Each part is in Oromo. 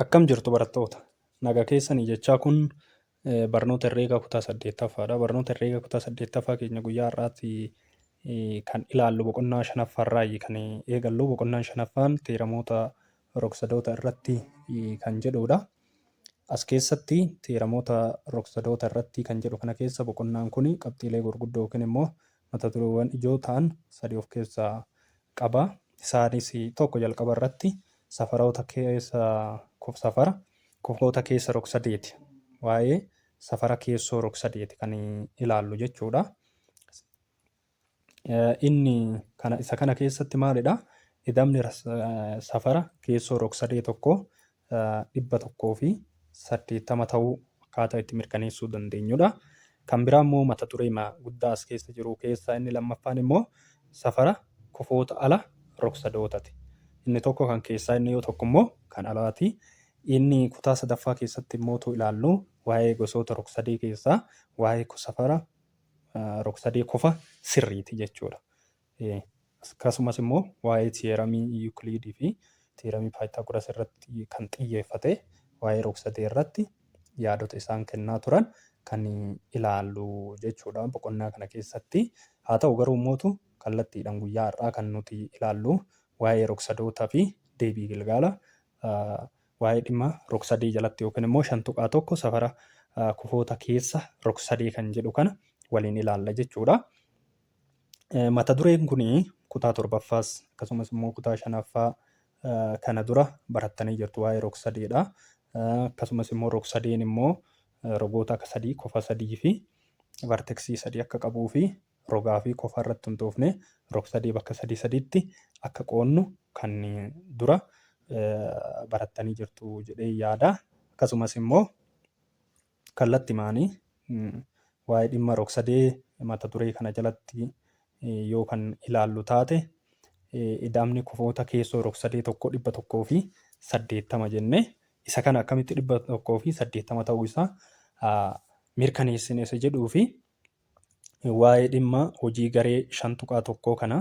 Akkam jirtu barattoota? Nagaa keessanii jechaa kun barnoota herreegaa kutaa 8ffaadha. Barnoota herreegaa kutaa 8ffaa keenya guyyaa har'aatti kan ilaallu boqonnaa 5ffaarraayi kan eegallu. Boqonnaan 5ffaan teeramoota rog-sadoota irratti kan jedhudha. As keessatti teeramoota rog-sadoota irratti kan jedhu kana keessa boqonnaan kun qabxiilee gurguddoo yookiin immoo mata dureewwan ijoo ta'an 3 of keessaa qaba. Isaanis tokko jalqaba irratti safaroota kufoota keessa rog-sadeeti. Waa'ee safara keessoo rog-sadeeti kan ilaallu jechuudha. Isa kana keessatti maalidha? Idamni safara keessoo rog-sadee tokko 180 ta'uu akkaataa itti mirkaneessuu dandeenyudha. Kan biraa immoo mata duree guddaa as keessa jiru keessaa inni lammaffaan immoo safara kufoota ala rog-sadootaati. Inni tokko kan keessaa inni yoo tokko immoo kan alaati. Inni kutaa 8ffaa keessatti immoo ilaallu waa'ee gosoota rog-sadee keessaa waa'ee safara rog-sadee qofa sirriiti jechuudha. Akkasumas immoo waa'ee teeramii Yuukiliidii fi teeramii Paayitaagoras irratti kan xiyyeeffate waa'ee rog-sadee irratti yaadota isaan kennaa turan kan ilaallu jechuudha boqonnaa kana keessatti. Haa ta'u garuu immoo kallattiidhaan guyyaa har'aa kan nuti ilaallu waa'ee rog-sadootaa fi deebii Gilgaala waa'ee dhimma rog-sadee jalatti yookiin immoo 5.1 safara kufoota keessa rog-sadee kan jedhu kana waliin ilaalla jechuudha. Mata dureen kun kutaa 7ffaas akkasumas immoo kutaa 5ffaa kana dura barattanii jirtu waa'ee rog-sadeedha. Akkasumas immoo rog-sadeen immoo rogoota akka 3 qofa 3 fi varteksii 3 akka qabuu fi rogaa fi qofa irratti hundoofne rog-sadee bakka 3tti akka qoonnu kan dura barattanii jirtu jedhee yaada. Akkasumas immoo kallattimaanii waa'ee dhimma rog-sadee mata duree kana jalatti yoo kan ilaallu taate idamni kufoota keessoo rog-sadee tokko 180 jenne isa kana akkamitti 180 ta'uu isaa mirkaneessine isa jedhuu fi waa'ee dhimma hojii garee 5.1 kana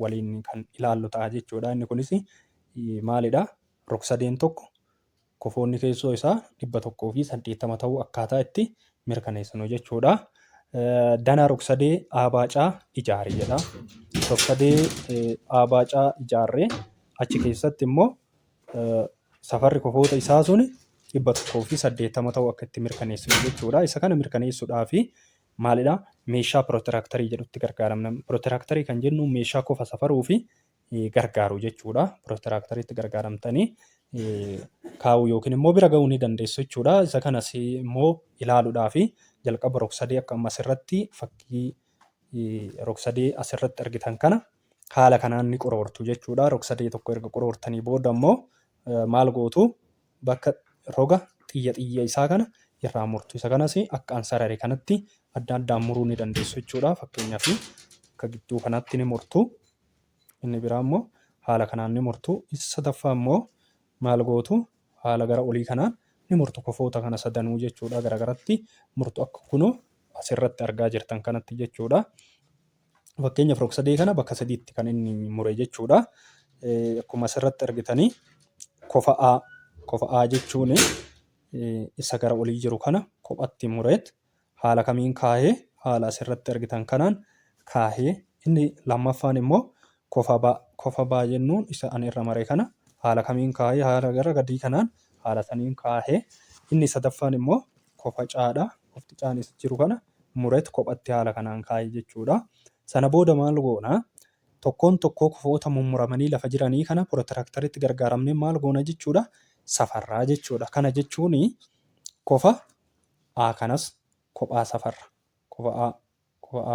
waliin kan ilaallu ta'a jechuudha. Inni kunis maalidha? Rog-sadeen tokko kufoonni keessoo isaa 180 ta'uu akkaataa itti mirkaneessinu jechuudha. Danaa rog-sadee Abaacaa ijaare jedha. Rog-sadee Abaacaa ijaarree achi keessatti immoo safarri kufoota isaa sun 180 ta'uu akka itti mirkaneessinu jechuudha. Isa kana mirkaneessuudhaaf maalidha? Meeshaa pirootiraktarii jedhutti gargaaramna. Pirootiraktarii kan jennu meeshaa qofa safaruu fi gargaaru jechuudha. Pirootirakteriitti gargaaramtanii kaa'uu yookiin immoo bira ga'uu ni dandeessu jechuudha. Isa kanas immoo ilaaluudhaaf jalqaba rog-sadee akka amma asirratti fakkii rog-sadee asirratti argitan kana haala kanaan ni qoroortu jechuudha. Rog-sadee tokko erga qoroortanii booda immoo maal gootu? Bakka roga xiyya isaa kana irraa murtu. Isa kanas akka ansarare kanatti adda addaan muruu ni dandeessu jechuudha. Fakkeenyaaf akka gidduu kanatti ni murtu. Inni biraa immoo haala kanaan ni murtu. Isa sadaffaa immoo maal gootu? Haala gara olii kanaan ni murtu kufoota kana sadanuu jechuudha. Garagaratti murtu akka kunoo asirratti argaa jirtan kanatti jechuudha. Fakkeenyaaf rog-sadee kana bakka 3tti kan inni mure jechuudha. Akkuma asirratti argitanii kofa A jechuun isa gara olii jiru kana kophatti mureet haala kamiin kaahee haala asirratti argitan kanaan kaahee inni lammaffaan immoo kofa B jennuun isa ani irra mare kana haala kamiin kaahee haala gara gadii kanaan haala saniin kaahee inni sadaffaan immoo kofa C'dha. Kofti C'nis jiru kana mureet kophatti haala kanaan kaahee jechuudha. Sana booda maal goona? Tokkoon tokkoo kufoota mummuramanii lafa jiranii kana pirootirakteriitti gargaaramnee maal goona jechuudha? Safarraa jechuudha. Kana jechuun kofa A kanas kophaa safarra. Kofa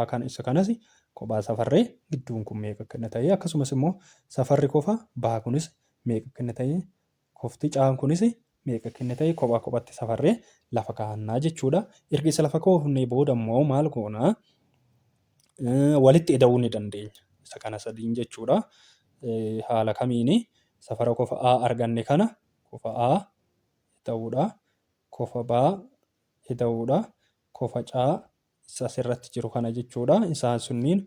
A kan isa kanas kophaa safarree gidduun kun meeqa akka inni ta'e akkasumas immoo safarri kofa B kunis meeqa akka inni ta'e kofti C kunis meeqa akka inni ta'e kophaa kophatti safarree lafa kaa'annaa jechuudha. Erga isa lafa kaa'uufnee booda immoo maal goona? Walitti ida'uu ni dandeenya. Isa kana sadiin jechuudha. Haala kamiin safara kofa A arganne kana kofa A ida'uudha. Kofa B ida'uudha. Kofa C isa asirratti jiru kana jechuudha. Isaan sunniin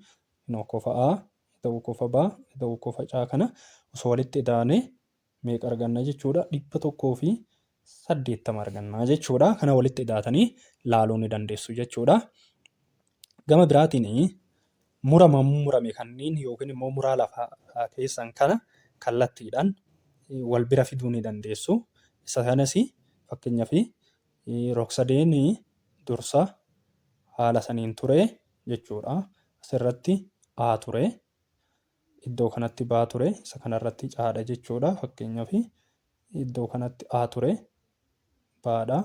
kofa A ida'uu kofa B ida'uu kofa C kana osoo walitti ida'anii meeqa arganna jechuudha? 180 arganna jechuudha. Kana walitti hidhaatanii laaluu ni dandeessu jechuudha. Gama biraatiin murame kanneen yookiin immoo muraa lafaa keessan kana kallattiidhaan wal bira fiduu ni dandeessu. Isa kanas fakkeenyaaf rog-sadeen dursa haala saniin ture jechuudha. Asirratti A ture, iddoo kanatti B ture, isa kanarratti C'dha jechuudha. Fakkeenyaaf iddoo kanatti A ture, B'dha,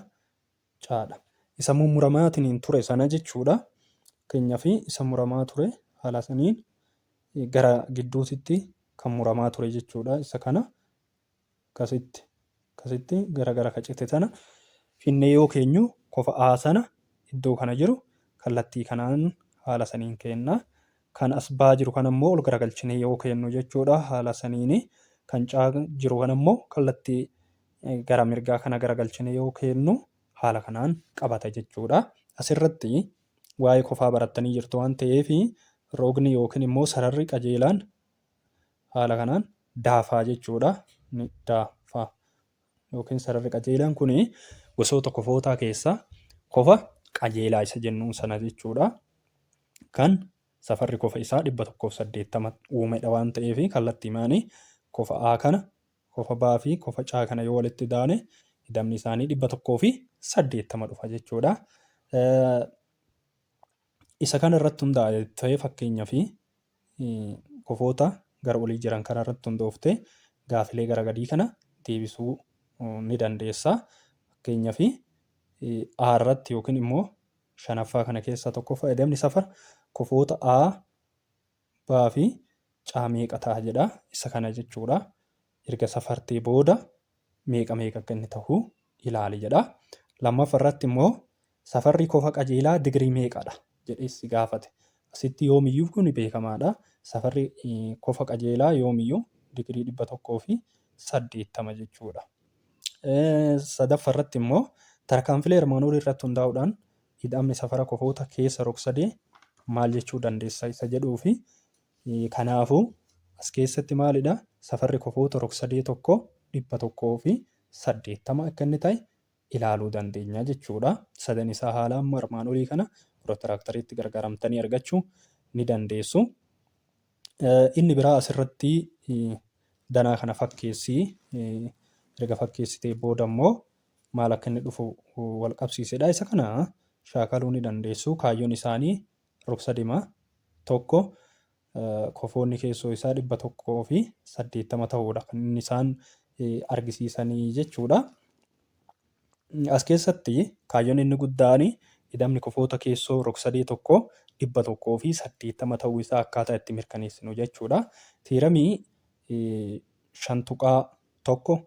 C'dha. Isa mummuramaatiin ture sana jechuudha. Fakkeenyaaf isa muramaa ture haala saniin gara gidduutitti kan muramaa ture jechuudha. Isa kana akkasitti gara kacite sana finnee yoo keenyu kofa A sana iddoo kana jiru kallattii kanaan haala saniin kenna. Kan as baa jiru kanammoo ol garagalchinee yoo kennu jechuudha. Haala saniin kan C'aa jiru kanammoo kallattii gara mirgaa kana garagalchinee yoo kennu haala kanaan qabata jechuudha. Asirratti waa'ee kofaa barattanii jirtu waan ta'eef rogni yookiin immoo sararri qajeelaan haala kanaan daafaa jechuudha. Daafaa yookiin sararri qajeelaan kun gosoota kofootaa keessaa kofa qajeelaa isa jennuun sana jechuudha. Kan safarri kofa isaa 180 uumedha waan ta'eef kallattii maanii kofa A kana, kofa B fi kofa C kana yoo walitti daane hidhamni isaanii 180 dhufa jechuudha. Isa kana irratti hundaa'e ta'ee fakkeenyaaf kofoota gara olii jiran kana irratti hundoofte gaafilee gara gadii kana deebisuu ni dandeessa. Fakkeenyaaf A irratti yookiin immoo shanaffaa kana keessaa tokkoffaa hidhamni safara kofoota A, B fi C meeqa ta'a jedha. Isa kana jechuudha. Erga safartee booda meeqa akka inni ta'u ilaali jedha. Lammaffaa irratti immoo safarri kofa qajeelaa digirii meeqadha jedhee si gaafate. Asitti yoomiyyuu kun beekamaadha. Safarri kofa qajeelaa yoomiyyuu digirii 180 jechuudha. Sadaffaa irratti immoo tarkaanfilee armaan olii irratti hundaa'uudhaan hidhamni safara kofoota keessa rog-sadee maal jechuu dandeessa isa jedhuu fi kanaafuu as keessatti maalidha? Safarri kofoota rog-sadee tokko 180 akka inni ta'e ilaaluu dandeenya jechuudha. Sadan isaa haala amma armaan olii kana pirootirakteriitti gargaaramtanii argachuu ni dandeessu. Inni biraa asirratti danaa kana fakkeessii erga fakkeessitee booda immoo maal akka inni dhufu wal qabsiisedha. Isa kana shaakaluu ni dandeessu. Kaayyoon isaanii rog-sadee tokko kofoonni keessoo isaa 180 ta'uudha kan inni isaan argisiisanii jechuudha. As keessatti kaayyoon inni guddaan hidhamni kofoota keessoo rog-sadee tokko 180 ta'uu isaa akkaataa itti mirkaneessinu jechuudha. Teeramii 5.1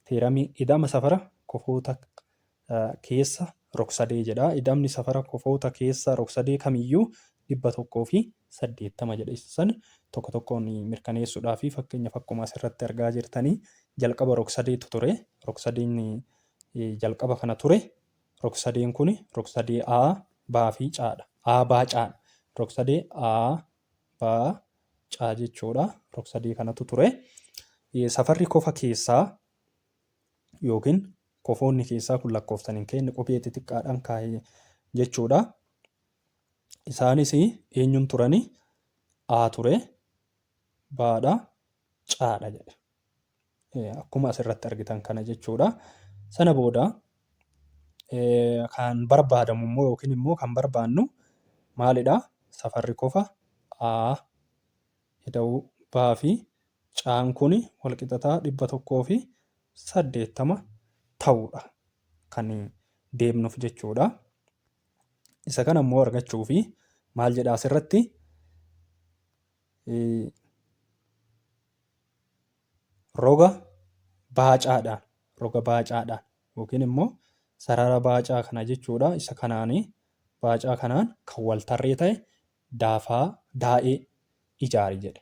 teeramii hidhama safara kofoota keessa rog-sadee jedha. Hidhamni safara kofoota keessa rog-sadee kamiyyuu 180 jedha. San tokko tokkoon mirkaneessuudhaa fi fakkeenyaaf akkuma asirratti argaa jirtanii jalqaba rog-sadeetu ture. Rog-sadeen jalqaba kana ture. Rog-sadeen kun rog-sadee A, B fi C'dha. A, B, C'dha. Rog-sadee A, B, C jechuudha. Rog-sadee kanatu ture. Safarri kofa keessaa yookiin kofoonni keessaa kun lakkoofsan hin kenne qubee xixiqqaadhaan kaa'ee jechuudha. Isaanis eenyuun turani? A ture, B'dha, C'dha jedhe. Akkuma asirratti argitan kana jechuudha. Sana booda kan barbaadamu immoo yookiin immoo kan barbaannu maalidha? Safarri kofa A hidhuu B fi C'aan kun walqixataa 180 ta'uudha kan deemnuuf jechuudha. Isa kana immoo argachuu fi maal jedha asirratti roga baacaadhaan yookiin immoo sarara baacaa kana jechuudha. Isa kanaan baacaa kanaan kan wal tarree ta'e daa'ee ijaari jedhe.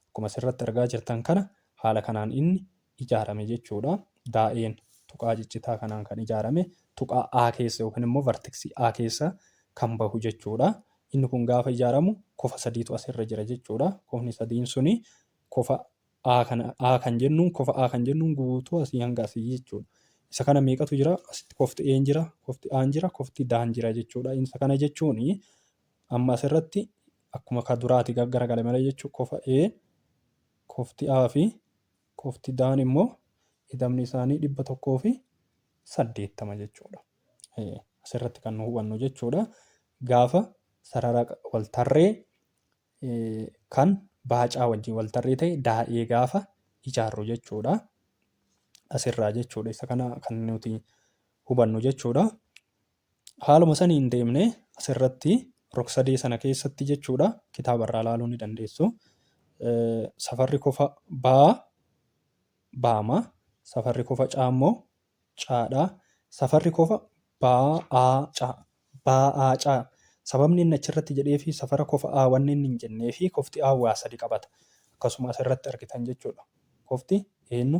Akkuma asirratti argaa jirtan kana haala kanaan inni ijaarame jechuudha. Daa'een tuqaa ciccitaa kanaan kan ijaarame tuqaa A keessa yookiin immoo vertiksii A keessa kan bahu jechuudha. Inni kun gaafa ijaaramu kofa sadiitu asirra jira jechuudha. Kofni sadiin suni kofa A kan jennuun kofa A kan jennuun guutuu asii hanga asii jechuudha. Isa kana meeqatu jira? Asitti kofti E'n jira, kofti A'n jira, kofti D'n jira jechuudha. Isa kana jechuun amma asirratti akkuma ka duraati gaggaragale malee jechuudha. Kofa E, kofti A fi kofti D'n immoo idamni isaanii 180 jechuudha. Asirratti kan nu hubannu jechuudha. Gaafa sarara waltarree kan baacaa wajjin waltarree ta'e daa'ee gaafa ijaarru jechuudha. Asirraa jechuudha. Isa kana kan nuti hubannu jechuudha. Haaluma saniin deemnee asirratti rog-sadee sana keessatti jechuudha kitaabarraa ilaaluu ni dandeessu. Safarri kofa baa baama. Safarri kofa caa immoo caadha. Safarri kofa baa'aa caa baa'aa caa. Sababni inni achirratti jedhee fi safara kofa A wanni inni hin jennee fi kofti A waa sadi qabata. Akkasuma asirratti argitan jechuudha. Kofti eenyu?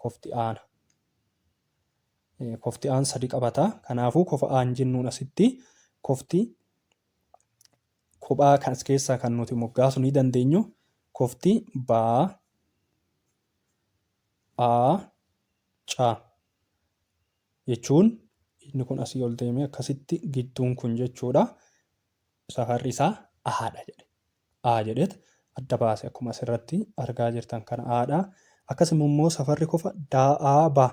Kofti Aana. Kofti Aan sadi qabata. Kanaafuu kofa Aan jennuun asitti kofti kophaa kan as keessaa kan nuti moggaasu ni dandeenyu. Kofti baa A caa jechuun inni kun asii ol deemee akkasitti gidduun kun jechuudha. Safarri isaa A'dha jedhe. A jedheet adda baase akkuma asirratti argaa jirtan kana A'dha. Akkasuma immoo safarri kofa daa'aa ba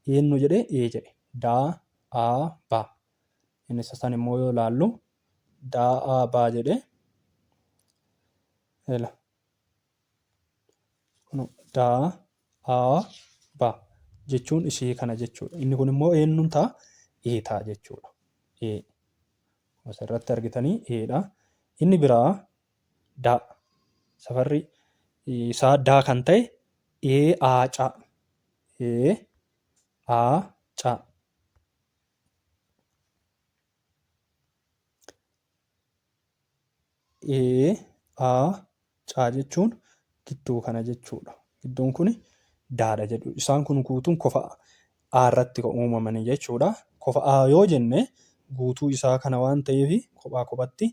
eenyu jedhe E jedhe. Daa'aa ba. Inni san immoo yoo ilaallu daa'aa ba jedhe. Daa'aa ba jechuun ishee kana jechuudha. Inni kun immoo eenyuun ta'a? E ta'a jechuudha. E. Asirratti argitanii E'dha. Inni biraa da. Safarri isaa daa kan ta'e Aa caa. Aa caa. Aa caa jechuun gidduu kana jechuudha. Gidduun kun daadha jedhu. Isaan kun guutuun kofa A irratti uumamanii jechuudha. Kofa A yoo jenne guutuu isaa kana waan ta'eef kophaa kophatti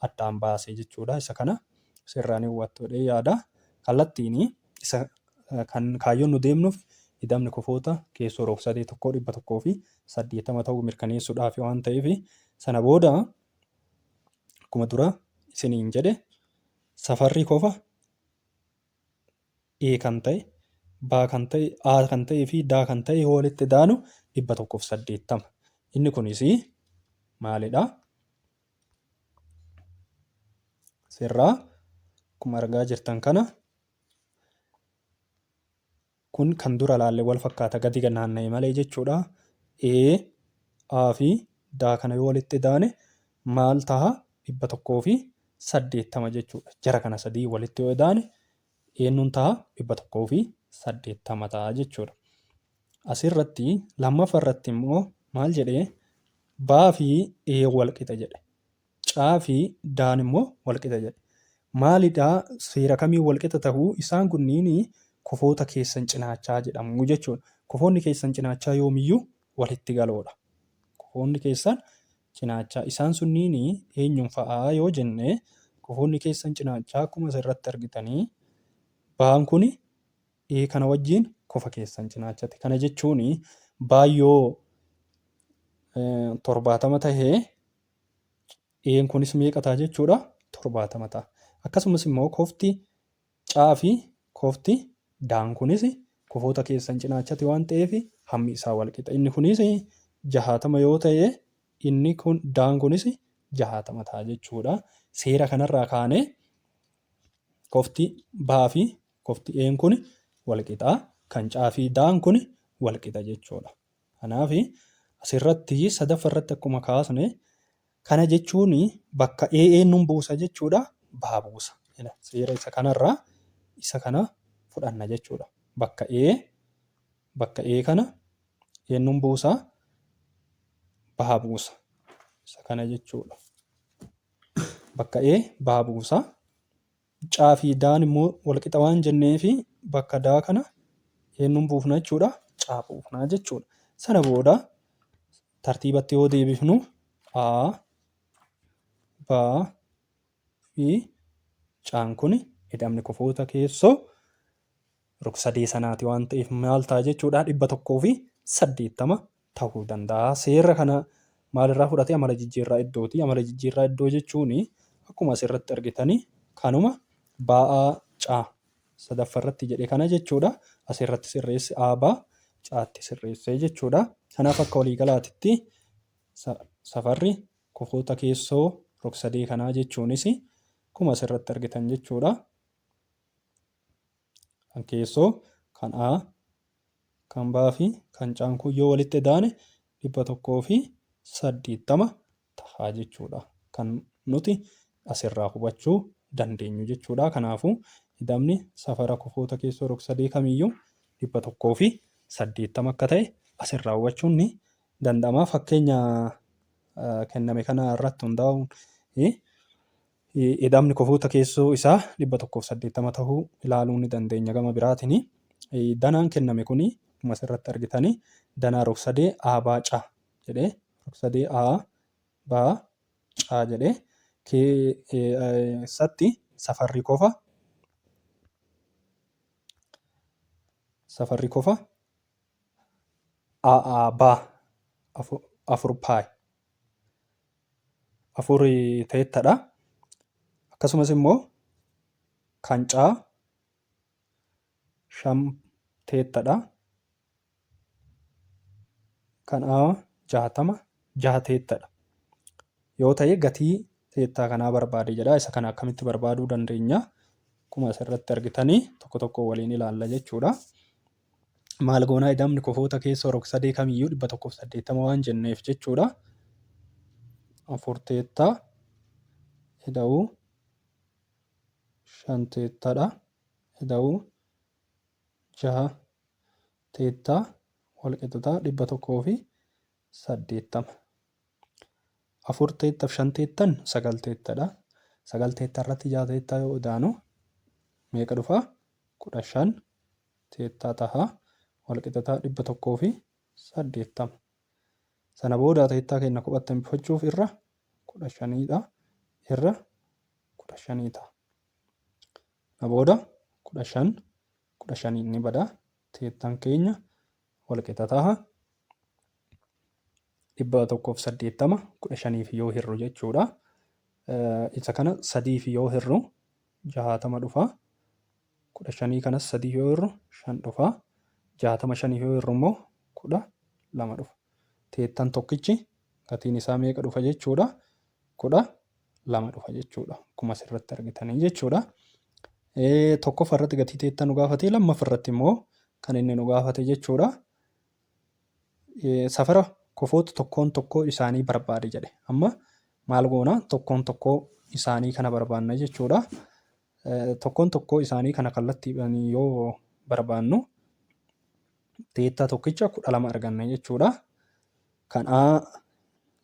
addaan baasee jechuudha. Isa kana sirraan hubattoodhee yaada. Kallattiin isa kan kaayyoon nu deemnuuf idamni kofoota keessoo rog-sadee 180 ta'uu mirkaneessuudhaaf waan ta'eef sana booda akkuma dura isiniin jedhe safarri kofa E kan ta'e, baa kan ta'e, A kan ta'ee fi daa kan ta'e yoo walitti daanu 180. Inni kunis maalidha? Sirraa akkuma argaa jirtan kana kun kan dura laallee wal fakkaata gadi naanna'e malee jechuudha. A fi daa kana yoo walitti daane maal ta'a? 180 jechuudha. Jara kana sadii walitti yoo daane eenyuun ta'a? 180 ta'a jechuudha. Asirratti lammaffaa irratti immoo maal jedhee? Baa fi E walqixa jedhe. Caa fi daan immoo walqixa jedhe. Maalidhaa? Seera kamiin walqixa ta'uu? Isaan kunniin kofoota keessan cinaachaa jedhamu jechuudha. Kofoonni keessan cinaachaa yoomiyyuu walitti galoodha. Kofoonni keessan cinaachaa isaan sunniin eenyuun fa'aa yoo jenne kofoonni keessan cinaachaa akkuma asirratti argitanii baan kun E kana wajjin kofa keessan cinaachate. Kana jechuun baayyoo 70 tahee E'n kunis meeqa ta'a jechuudha? 70 ta'a. Akkasumas immoo kofti caa fi kofti daan kunis kofoota keessan cinaachate waan ta'eef hammi isaa walqixa. Inni kunis 60 yoo ta'e inni kun daan kunis 60 ta'a jechuudha. Seera kanarraa kaanee kofti baa fi kofti E'n kun walqixa. Kan caa fi daan kun walqixa jechuudha. Kanaaf asirratti sadaffaa irratti akkuma kaasne kana jechuun bakka eenyuun buusa jechuudha. Baa buusa. Seera isa kanarraa isa kana fudhanna jechuudha. Bakka kana eenyuun buusa? Baa buusa. Isa kana jechuudha. Bakka baa buusa. Caa fi daan immoo walqixa waan jenneef bakka daa kana eenyuun buufna jechuudha? Caa buufna jechuudha. Sana booda tartiibatti yoo deebifnu A, baa fi caan kun idamni kofoota keessoo rog-sadee sanaati waan ta'eef maal ta'a jechuudha 180 ta'uu danda'a. Seera kana maalirraa fudhatee amala jijjiirraa iddooti. Amala jijjiirraa iddoo jechuun akkuma asirratti argitanii kanuma ba'aa caa sadaffaarratti jedhe kana jechuudha. Asirratti sirreessi aabaa caatti sirreessee jechuudha. Kanaaf akka waliigalaatitti safarri kufoota keessoo rog-sadee kanaa jechuunis akkuma asirratti argitan jechuudha. Kan keessoo, kan A, kan B fi kan Caan kun yoo walitti daane 180 ta'a jechuudha. Kan nuti asirraa hubachuu dandeenyu jechuudha. Kanaafuu ida'amni safara kufoota keessoo rog-sadee kamiyyuu 180 akka ta'e asirraa hubachuun ni danda'ama. Fakkeenya kenname kana irratti hundaa'uun ida'amni kufoota keessoo isaa 180 ta'uu ilaaluu ni dandeenya. Gama biraatiin danaan kenname kuni akkuma asirratti argitanii danaa rog-sadee A B C jedhee rog-sadee A B C jedhee keessatti safarri kofa A B 4 paayi 4 teettadha. Akkasumas immoo kan Caa 5 teettadha. Kan A 60 teettadha. Yoo ta'e gatii teettaa kanaa barbaade jedha. Isa kana akkamitti barbaaduu dandeenya? Akkuma asirratti argitanii tokko tokko waliin ilaalla jechuudha. Maal goonaa ida'amni kufoota keessoo rog-sadee kamiyyuu 180 waan jenneef jechuudha. 4 teettaa ida'uu 5 teettaadha. Ida'uu 6 teettaa walqixxutaa 180. 4 teettaa fi 5 teettan 9 teettadha. 9 teettaa irratti 6 teettaa yoo idaanu meeqa dhufaa? 15 teettaa ta'a. Walqixxutaa 180. Sana booda teettaa keenya kophatti hambifachuuf irra 15dha. Irra 15 ta'a. Sana booda 15 ni bada. Teettaan keenya walqixa ta'a. 180 15 fi yoo hirru jechuudha. Isa kana 3 fi yoo hirru 60 dhufa. 15 kanas 3 yoo hirru 5 dhufa. 65 yoo hirru immoo 12 dhufa. Teettaan tokkichi gatiin isaa meeqa dhufa jechuudha? 12 dhufa jechuudha. Akkuma asirratti argitanii jechuudha. Tokkoffaa irratti gatii teettaa nu gaafate, lammaffaa irratti immoo kan inni nu gaafate jechuudha. Safara kufoota tokkoon tokkoo isaanii barbaade jedhe. Amma maal goona? Tokkoon tokkoo isaanii kana barbaanna jechuudha. Tokkoon tokkoo isaanii kana kallattiidhaan yoo barbaannu teettaa tokkicha 12 arganna jechuudha. Kan A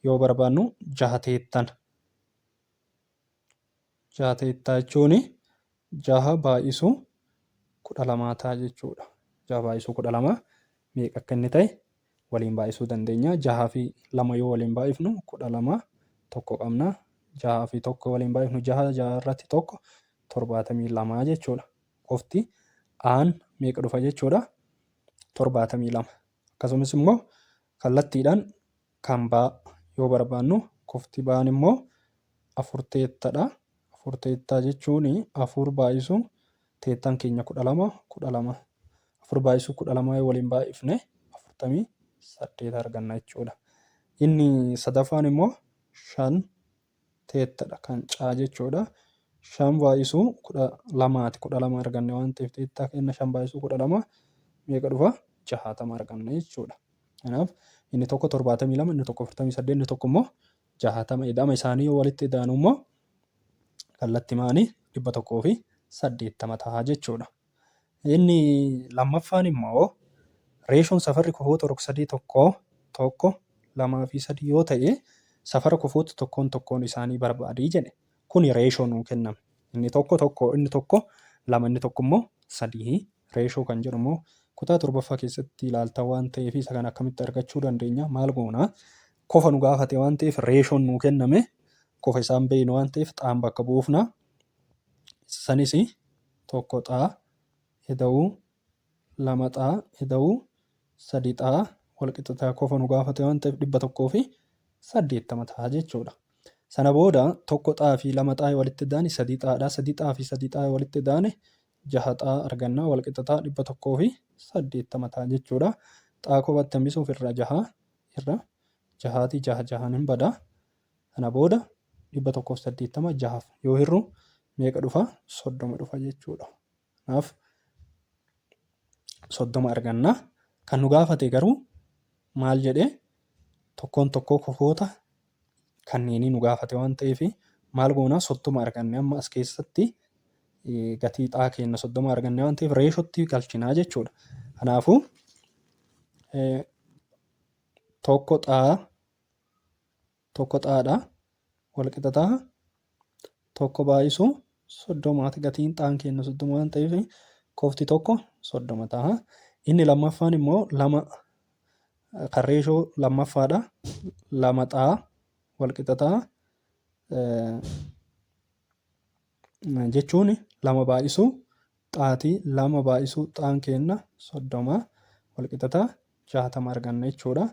yoo barbaannu 6 teettan. 6 teettaa jechuun 6 baay'isuu 12 ta'a jechuudha. 6 baay'isuu 12 meeqa akka inni ta'e waliin baay'isuu dandeenya. 6 fi 2 yoo waliin baay'ifnu 12 tokko qabna. 6 fi 1 waliin baay'ifnu 6 irratti 1 72 jechuudha. Qofti Aan meeqa dhufa jechuudha? 72. Akkasumas immoo kallattiidhaan kan Baa yoo barbaannu qofti Baan immoo 4 teettadha. 4 teettaa jechuun 4 baay'isuu teettaan keenya 12 12. 4 baay'isuu 12 yoo waliin baay'ifne 48 arganna jechuudha. Inni sadaffaan immoo 5 teettadha kan Caa jechuudha. 5 baay'isuu 12ti. 12 arganne waan ta'eef teettaa keenya 5 baay'isuu 12 meeqa dhufa? 60 arganna jechuudha. Kanaaf inni tokko 72, inni tokko 48, inni tokko immoo 60. Ida'ama isaanii yoo walitti idaanu immoo kallattimaanii 180 ta'a jechuudha. Inni lammaffaan immoo reeshoon safarri kufoota rog-sadee tokko 2 fi 3 yoo ta'e safara kufoota tokkoon tokkoon isaanii barbaadii jedhe. Kuni reeshoo nuu kenname. Inni tokko 2, inni tokko immoo 3 reeshoo kan jedhu immoo kutaa 7ffaa keessatti ilaalta waan ta'eef isa kana akkamitti argachuu dandeenya? Maal goona? Kofa nu gaafate waan ta'eef reeshoon nuu kenname. Kofa isaan beeynu waan ta'eef xaan bakka buufna. Sanis tokko xaa ida'uu lama xaa ida'uu sadi xaa walqixxataa kofa nu gaafate waan ta'eef 180 ta'a jechuudha. Sana booda tokko xaa fi lama xaa walitti daane sadii xaadha. Sadii xaa fi sadii xaa walitti daane 6 xaa argannaa walqixxataa 180 ta'a jechuudha. Xaa kophaatti hambisuuf irra 6 6 hin bada. Kana booda 180 6 yoo hirru meeqa dhufa? 30 dhufa jechuudha. Kanaaf 30 arganna. Kan nu gaafate garuu maal jedhee tokkoon tokkoo kofoota kanneenii nu gaafate waan ta'eef maal goonaa 30 arganne amma as keessatti gatii xaa keenya 30 arganne waan ta'eef reeshootti galchinaa jechuudha. Kanaafuu tokko xaadha walqixxataa tokko baay'isuu 30 gatiin xaan keenya 30 waan ta'eef kofti tokko 30 ta'a. Inni lammaffaan immoo lama kan reeshoo lammaffaadha. Lama xaa walqixxataa jechuun lama baay'isuu xaatii lama baay'isuu xaan keenya 30 walqixxataa 60 arganna jechuudha.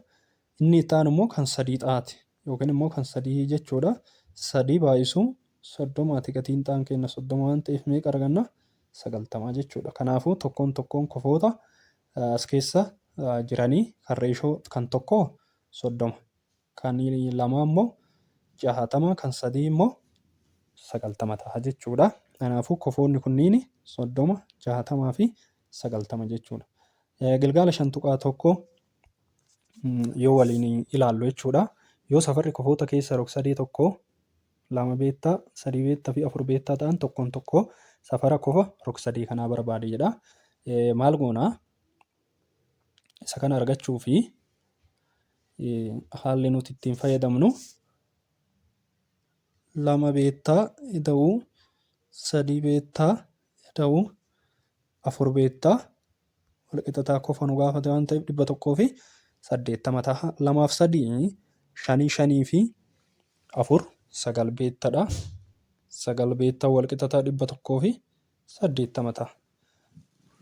Inni itti aanu immoo kan sadii xaati yookiin immoo kan sadii jechuudha. Sadii baay'isuu 30 gatiin xaan keenya 30 waan ta'eef meeqa arganna? 90 jechuudha. Kanaafuu tokkoon tokkoon kofoota as keessa jiranii kan reeshoo kan tokko 30 kan lama immoo 60 kan sadii immoo 90 ta'a jechuudha. Kanaafuu kofoonni kunniin 30 60 fi 90 jechuudha. Gilgaala 5.1 yoo waliin ilaallu jechuudha. Yoo safarri kofoota keessa rog-sadee tokko 2 beettaa 3 beettaa fi 4 beettaa ta'an tokkoon tokko safara kofa rog-sadee kanaa barbaade jedha. Maal goonaa? Isa kana argachuu fi haalli nuti ittiin fayyadamnu 2 beettaa ida'uu 3 beettaa ida'uu 4 beettaa walqixxataa kofa nu gaafate waan ta'eef 180 ta'a. 2 fi 3 5 fi 4 9 beettaadha. 9 beettaa walqixxataa 180 ta'a.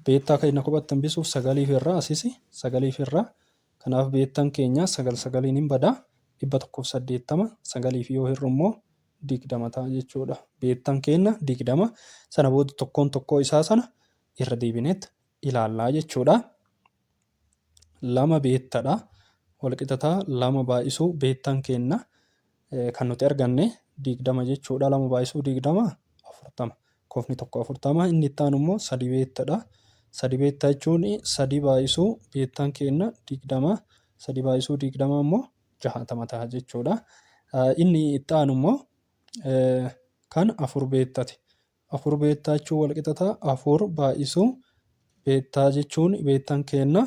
Beettaa keenya kophatti hambisuuf 9 irraa asisi 9 irraa kanaaf beettaan keenya 9 hin bada 180 9 yoo hirru immoo 20 ta'a jechuudha. Beettaan keenya 20 sana booda tokkoon tokkoo isaa sana irra deebineet ilaallaa jechuudha. 2 beettaadha walqixxataa 2 baay'isuu beettaan keenya kan nuti arganne 20 jechuudha. 2 baay'isuu 20 40 kofni tokko 40 inni itti aanu immoo 3 beettaadha. 3 beettaa jechuun 3 baay'isuu beettaan keenya 20 3 baay'isuu 20 immoo 60 ta'a jechuudha. Inni itti aanu immoo kan 4 beettaati. 4 beettaa jechuun walqixxataa 4 baay'isuu beettaa jechuun beettaan keenya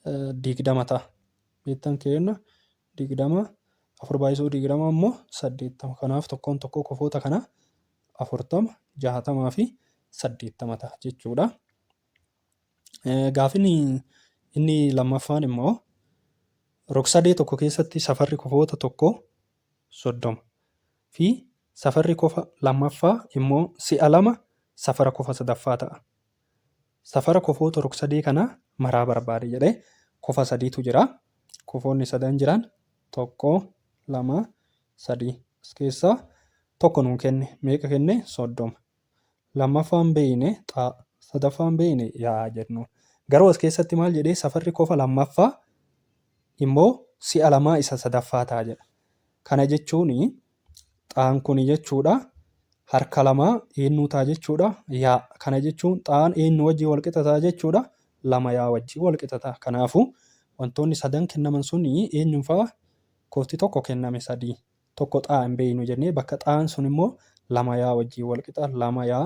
20 ta'a. Beettaan keenya 20 4 baay'isuu 20 immoo 80. Kanaaf tokkoon tokkoo kofoota kana 40 60 fi 80 ta'a jechuudha. Gaafni inni lammaffaan immoo rog-sadee tokko keessatti safarri kofoota tokko 30 fi safarri kofa lammaffaa immoo si'a 2 safara kofa sadaffaa ta'a. Safara kofoota rog-sadee kana maraa barbaade jedhee kofa 3tu jira. Kofoonni 3 jiran 1 2 3 as keessaa tokko nuu kenne meeqa kenne? 30. Lammaffaan beeyne xaa sadaffaan beeyne yaa jennu. Garuu as keessatti maal jedhee safarri kofa lammaffaa immoo si'a 2 isa sadaffaa ta'a jedha. Kana jechuun xaan kun jechuudha harka 2 eenyu ta'a jechuudha yaa. Kana jechuun xaan eenyu wajjin walqixa ta'a jechuudha 2 yaa wajjin walqixa ta'a. Kanaafuu wantoonni 3 kennaman sun eenyuun fa'a kofti tokko kenname 3 tokko xaa hin beeynu jennee bakka xaan sun immoo 2 yaa wajjin walqixa 2 yaa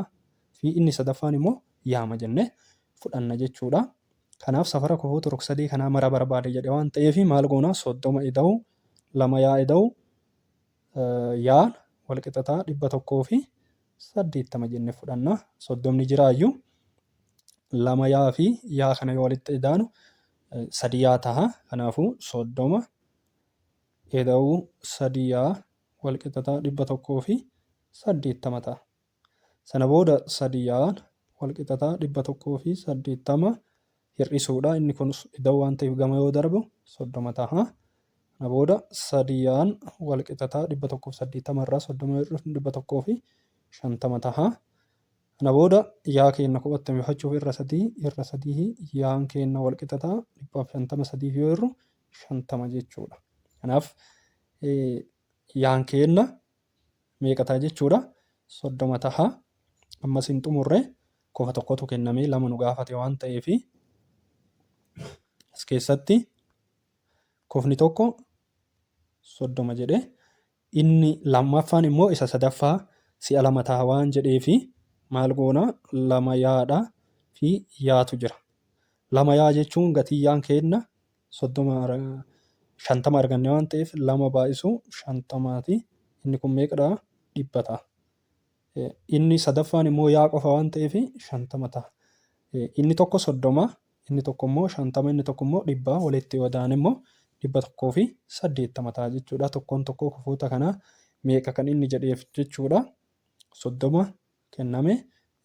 fi inni sadaffaan immoo yaama jennee fudhanna jechuudha. Kanaaf safara kofoota rog-sadee kanaa mara barbaade jedhe waan ta'eef maal goonaa 30 ida'uu 2 yaa ida'uu yaan walqixxataa 100 fi 80 jennee fudhanna. 30 jiraayyuu 2 yaa fi yaa kana yoo walitti idaanu 3 yaa ta'a. Kanaafuu 30 ida'uu 3 yaa walqixxataa 100 fi 80 ta'a. Sana booda 3 yaan walqixxataa 100 fi 80 hir'isuudha. Inni kun ida'uu waan ta'eef gama yoo darbu 30 ta'a. Kana booda 3 wal qixa ta'a 180 irraa 30 hir'isuun 150 ta'a. Kana booda yaa keenya qubattifachuuf irra 3 yaan keenya wal qixa ta'a 153 yoo hir'u 50 jechuudha. Kanaaf yaan keenya meeqa ta'a jechuudha? 30 ta'a. Ammas hin xumurre kofa tokkotu kennamee lama nu gaafate waan ta'eef as keessatti kofni tokko 30 jedhe inni lammaffaan immoo isa sadaffaa si'a 2 ta'a waan jedheefi maal goona 2 yaadhaa fi yaatu jira. 2 yaa jechuun gatii yaan keenya 50 arganne waan ta'eef 2 baay'isu 50ti. Inni kun meeqadha? 100 ta'a. Inni sadaffaan immoo yaa qofa waan ta'eef 50 ta'a. Inni tokko 30, inni tokko immoo 50, inni tokko immoo 100 walitti wadaan immoo 180 ta'a jechuudha. Tokkoon tokkoo kofoota kanaa meeqa kan inni jedheef jechuudha. 30 kenname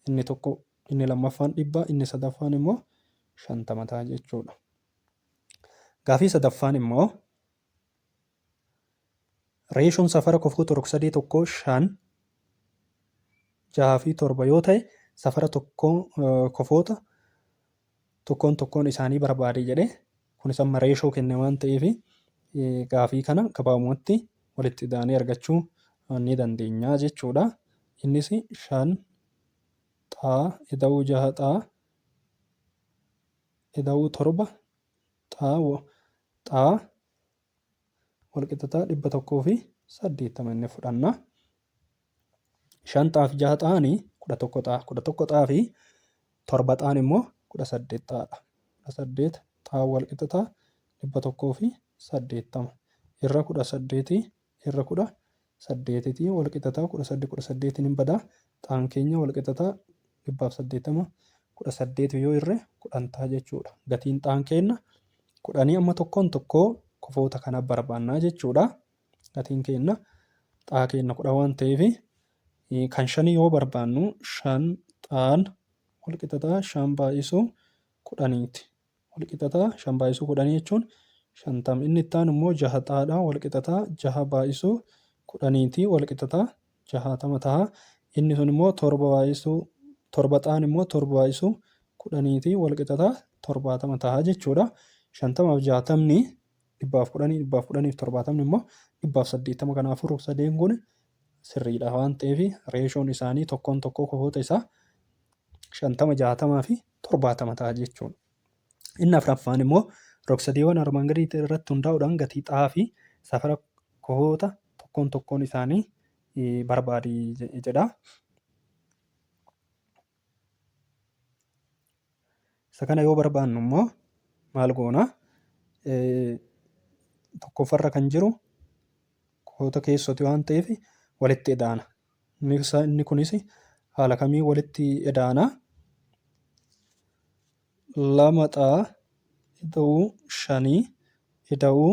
inni tokko inni lammaffaan 100 inni sadaffaan immoo 50 ta'a jechuudha. Gaafii sadaffaan immoo reeshoon safara kofoota rog-sadee tokkoo 5, 6 fi 7 yoo ta'e safara kofoota tokkoon isaanii barbaade jedhe. Kunis amma reeshoo kenne waan ta'eef gaafii kana gabaabumatti walitti daanee argachuu ni dandeenya jechuudha. Innis 5 xaa ida'uu 6 xaa ida'uu 7 xaa walqixxataa 180 inni fudhanna. 5 xaa fi 6 xaanii 11 xaa 11 xaa fi 7 xaan immoo 18 xaadha. 18 xaa walqixxataa 180 irra 18 irra 18 walqixxataa 18 hin badaa xaan keenya walqixxataa 180 18 yoo irre 10 ta'a jechuudha. Gatiin xaan keenya 10 amma tokkoon tokkoo kofoota kana barbaannaa jechuudha. Gatiin keenya xaa keenya 10 waan ta'eef kan 5 yoo barbaannu 5 xaan walqixxataa 5 baay'isuu 10ti. Walqixxataa 5 baay'isuu 10 jechuun 50. Inni itti aanu immoo 6 xaadha. Walqixxataa 6 baay'isuu 10ti. Walqixxataa 60 ta'a. Inni sun immoo 7 baay'isuu 7 xaan immoo 7 baay'isuu 10ti. Walqixxataa 70 ta'a jechuudha. 50 fi 60 110 110 fi 70 immoo 180. Kanaafuu rog-sadeen kun sirriidha waan ta'eef reeshoon isaanii tokkoon tokkoo kofoota isaa 50, 60 fi 70 ta'a jechuudha. Inni afuraffaan immoo rog-sadeewwan armaan gadii irratti hundaa'uudhaan gatii xaa fi safara kofoota tokkoon isaanii barbaadi jedha. Isa kana yoo barbaannu immoo maal goona? Tokkoffarra kan jiru kofoota keessooti waan ta'eef walitti edaana. Inni kunis haala kamii walitti edaana? 2 xaa ida'uu 5 ida'uu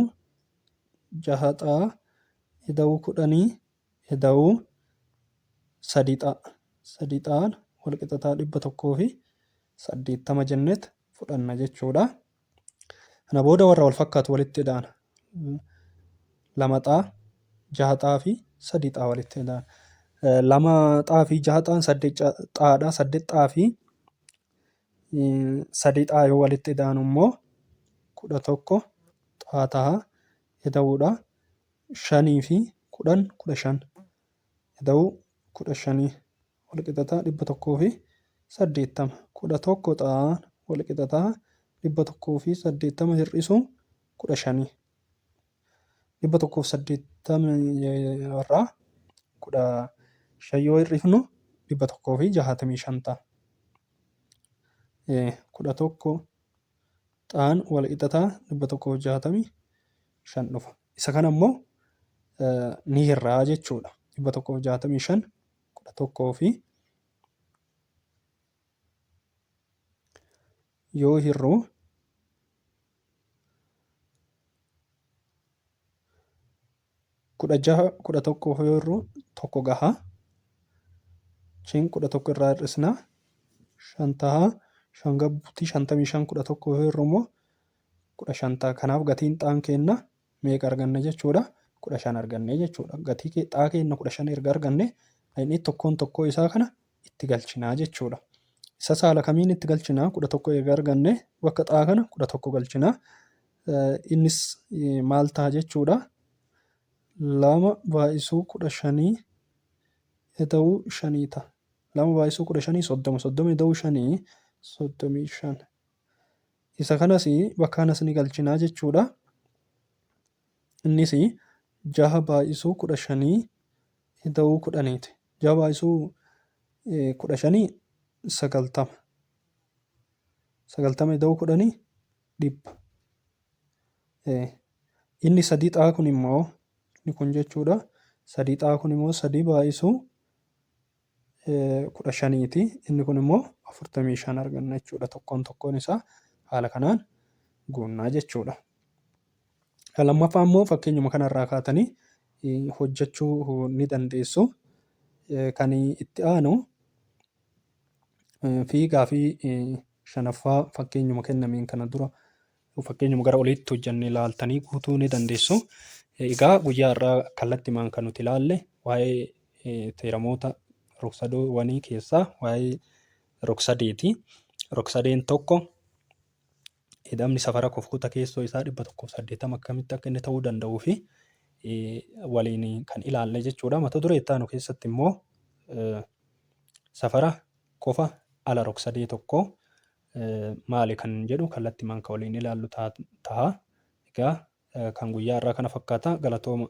6 xaa ida'uu 10 ida'uu 3 xaa 3 xaan walqixxataa 180 jenneet fudhanna jechuudha. Kana booda warra wal fakkaatu walitti edaana. 2 xaa 6 xaa fi 3 xaa walitti edaana. 2 xaa fi 6 xaan 8 xaadha. 8 xaa fi 3 xaa yoo walitti edaanu immoo 11 xaa ta'a ida'uudha. 5 fi 10 15 ida'uu 15 walqixxataa 180 11 xaan walqixxataa 180 hir'isuu 15 180 irraa 15 yoo hir'ifnu 165 ta'a. 11 xaan walqixxataa 165 dhufa. Isa kana immoo ni hirraa jechuudha. 165 11 fi yoo hirru 16 11 yoo hirru tokko gaha. 11 irraa hir'isna 5 ta'a. Shangabuutii 55 11 yoo hir'u 15 ta'a. Kanaaf gatiin xaan keenna meeqa arganna jechuudha? 15 arganne jechuudha. Gatii xaa keenna 15 erga arganne inni tokkoon tokkoo isaa kana itti galchinaa jechuudha. Isa saala kamiin itti galchinaa? 11 erga arganne bakka xaa kana 11 galchinaa. Innis maal ta'a jechuudha? 2 baay'isuu 15 ta'uu 5 ta'a. 2 baay'isuu 15 30 30 ta'uu 5 35. Isa kanas bakka kanas ni galchinaa jechuudha. Innis 6 baay'isuu 15 ta'uu 10ti. 6 baay'isuu 15 90. 90 ta'uu 10 dhibba. Inni 3 xaa kun immoo inni kun jechuudha. 3 xaa kun immoo 3 baay'isuu 15ti. Inni kun immoo 45 arganna jechuudha. Tokkoon tokkoon isaa haala kanaan guunnaa jechuudha. Kan lammaffaa immoo fakkeenyuma kanarraa kaatanii hojjechuu ni dandeessu. Kan itti aanu fiigaa fi shanaffaa fakkeenyuma kennameen kana dura fakkeenyuma gara oliitti hojjannee ilaaltanii guutuu ni dandeessu. Egaa guyyaa irraa kallattiimaan kan nuti ilaalle waa'ee teeramoota rog-sadoowwanii keessaa waa'ee rog-sadeeti. Rog-sadeen tokko hidhamni safara kofkuta keessoo isaa 180 akkamitti akka inni ta'uu danda'uu fi waliin kan ilaalle jechuudha. Mata duree itti aanu keessatti immoo safara kofa ala rog-sadee tokkoo maali kan jedhu kallattiimaan kan waliin ilaallu ta'a. Egaa kan guyyaa irraa kana fakkaata. Galatooma.